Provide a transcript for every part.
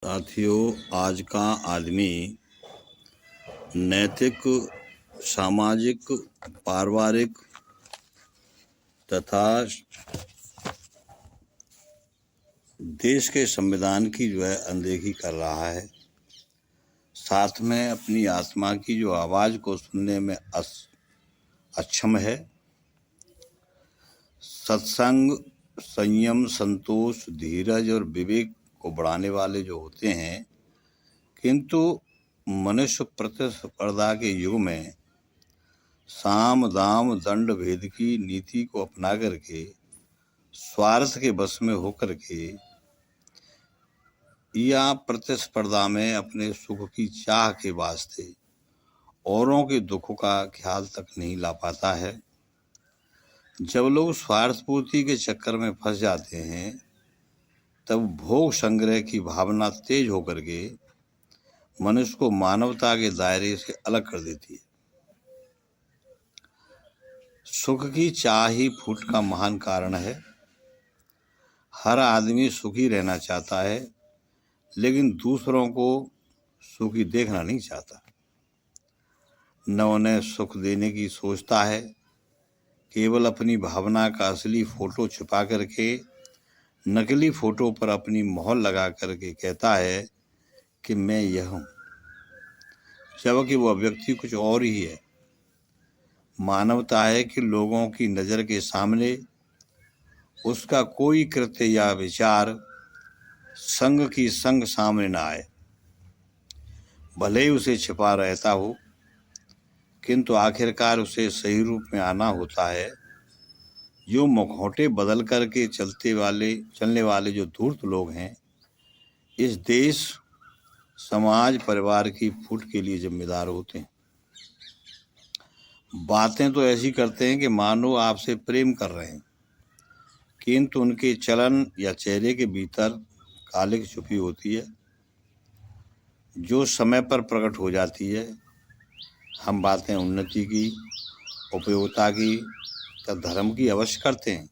साथियों, आज का आदमी नैतिक, सामाजिक, पारिवारिक तथा देश के संविधान की अनदेखी कर रहा है। साथ में अपनी आत्मा की जो आवाज़ को सुनने में अक्षम है। सत्संग, संयम, संतोष, धीरज और विवेक को बढ़ाने वाले जो होते हैं, किंतु मनुष्य प्रतिस्पर्धा के युग में साम दाम दंड भेद की नीति को अपना करके स्वार्थ के बस में होकर के या प्रतिस्पर्धा में अपने सुख की चाह के वास्ते औरों के दुखों का ख्याल तक नहीं ला पाता है। जब लोग स्वार्थ पूर्ति के चक्कर में फंस जाते हैं, तब भोग संग्रह की भावना तेज होकर के मनुष्य को मानवता के दायरे से अलग कर देती है। सुख की चाह ही फूट का महान कारण है। हर आदमी सुखी रहना चाहता है, लेकिन दूसरों को सुखी देखना नहीं चाहता। न उन्हें सुख देने की सोचता है, केवल अपनी भावना का असली फोटो छुपा करके नकली फोटो पर अपनी मोहर लगा करके कहता है कि मैं यह हूँ, जबकि वह व्यक्ति कुछ और ही है। मानवता है कि लोगों की नज़र के सामने उसका कोई कृत्य या विचार संग की संग सामने न आए, भले ही उसे छिपा रहता हो, किंतु आखिरकार उसे सही रूप में आना होता है। जो मुखौटे बदल करके चलने वाले जो धूर्त लोग हैं, इस देश, समाज, परिवार की फूट के लिए जिम्मेदार होते हैं। बातें तो ऐसी करते हैं कि मानो आपसे प्रेम कर रहे हैं, किंतु उनके चलन या चेहरे के भीतर कालिक छुपी होती है, जो समय पर प्रकट हो जाती है। हम बातें उन्नति की, उपयोगिता की या धर्म की अवश्य करते हैं,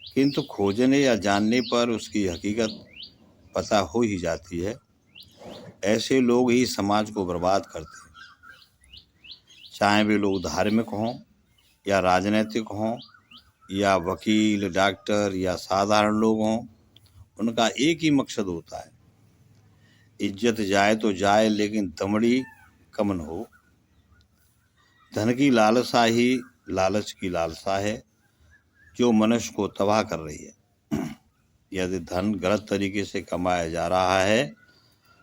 किंतु खोजने या जानने पर उसकी हकीकत पता हो ही जाती है। ऐसे लोग ही समाज को बर्बाद करते हैं। चाहे वे लोग धार्मिक हों या राजनीतिक हों या वकील, डॉक्टर या साधारण लोग हों, उनका एक ही मकसद होता है, इज्जत जाए तो जाए, लेकिन दमड़ी कम न हो। धन की लालसा ही लालच की लालसा है, जो मनुष्य को तबाह कर रही है। यदि धन गलत तरीके से कमाया जा रहा है,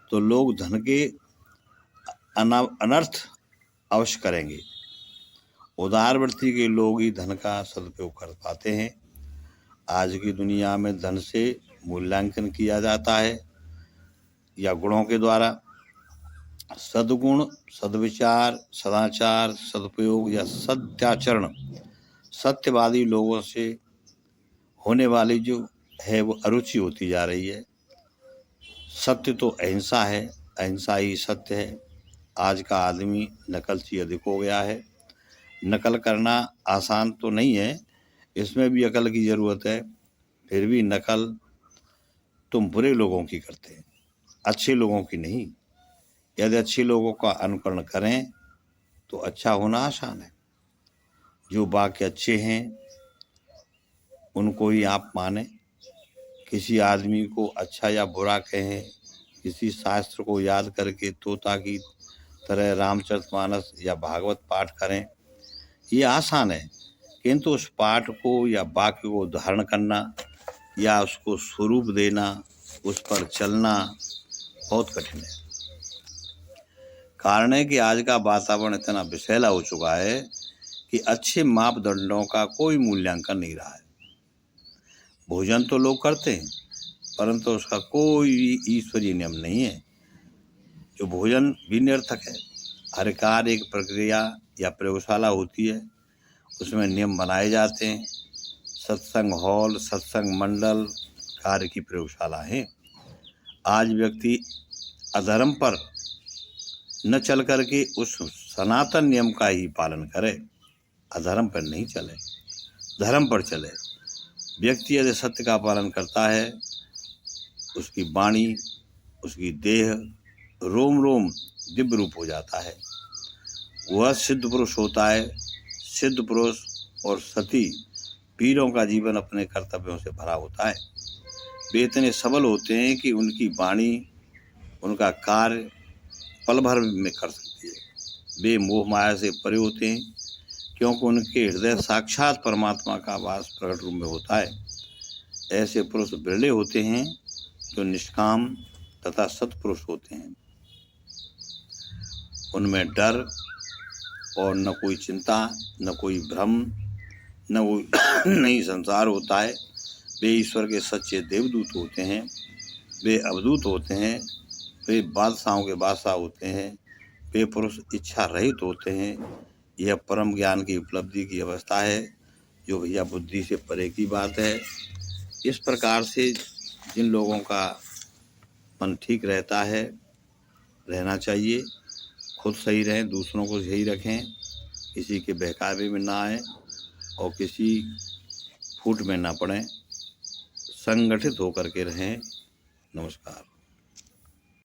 तो लोग धन के अनर्थ अवश्य करेंगे। उदारवृत्ति के लोग ही धन का सदुपयोग कर पाते हैं। आज की दुनिया में धन से मूल्यांकन किया जाता है या गुणों के द्वारा। सद्गुण, सद्विचार, सदाचार, सदुपयोग या सत्याचरण सत्यवादी लोगों से होने वाली जो है वो अरुचि होती जा रही है। सत्य तो अहिंसा है, अहिंसा ही सत्य है। आज का आदमी नकलची अधिक हो गया है। नकल करना आसान तो नहीं है, इसमें भी अकल की ज़रूरत है। फिर भी नकल तुम बुरे लोगों की करते हैं, अच्छे लोगों की नहीं। यदि अच्छे लोगों का अनुकरण करें तो अच्छा होना आसान है। जो वाक्य अच्छे हैं उनको ही आप माने। किसी आदमी को अच्छा या बुरा कहें, किसी शास्त्र को याद करके तोता की तरह रामचरितमानस या भागवत पाठ करें, ये आसान है, किंतु उस पाठ को या वाक्य को धारण करना या उसको स्वरूप देना, उस पर चलना बहुत कठिन है। कारण है कि आज का वातावरण इतना विषैला हो चुका है कि अच्छे मापदंडों का कोई मूल्यांकन नहीं रहा है। भोजन तो लोग करते हैं, परंतु उसका कोई भी ईश्वरीय नियम नहीं है। जो भोजन भी निरर्थक है। हर कार्य एक प्रक्रिया या प्रयोगशाला होती है, उसमें नियम बनाए जाते हैं। सत्संग हॉल, सत्संग मंडल कार्य की प्रयोगशाला है। आज व्यक्ति अधर्म पर न चल करके उस सनातन नियम का ही पालन करे, अधर्म पर नहीं चले, धर्म पर चले। व्यक्ति यदि सत्य का पालन करता है, उसकी वाणी उसकी देह रोम रोम दिव्य रूप हो जाता है। वह सिद्ध पुरुष होता है। सिद्ध पुरुष और सती वीरों का जीवन अपने कर्तव्यों से भरा होता है। वे इतने सबल होते हैं कि उनकी वाणी उनका कार्य पल भर में कर सकती है। वे मोह माया से परे होते हैं क्योंकि उनके हृदय साक्षात परमात्मा का वास प्रकट रूप में होता है। ऐसे पुरुष बिरले होते हैं जो निष्काम तथा सत्पुरुष होते हैं। उनमें डर और न कोई चिंता, न कोई भ्रम, न कोई नहीं संसार होता है। वे ईश्वर के सच्चे देवदूत होते हैं। वे अवधूत होते हैं। वे बादशाहों के बादशाह होते हैं। वे पुरुष इच्छा रहित होते हैं। यह परम ज्ञान की उपलब्धि की अवस्था है जो भैया बुद्धि से परे की बात है। इस प्रकार से जिन लोगों का मन ठीक रहता है, रहना चाहिए, खुद सही रहें, दूसरों को सही रखें, किसी के बहकावे में ना आए और किसी फूट में ना पड़ें, संगठित होकर के रहें। नमस्कार।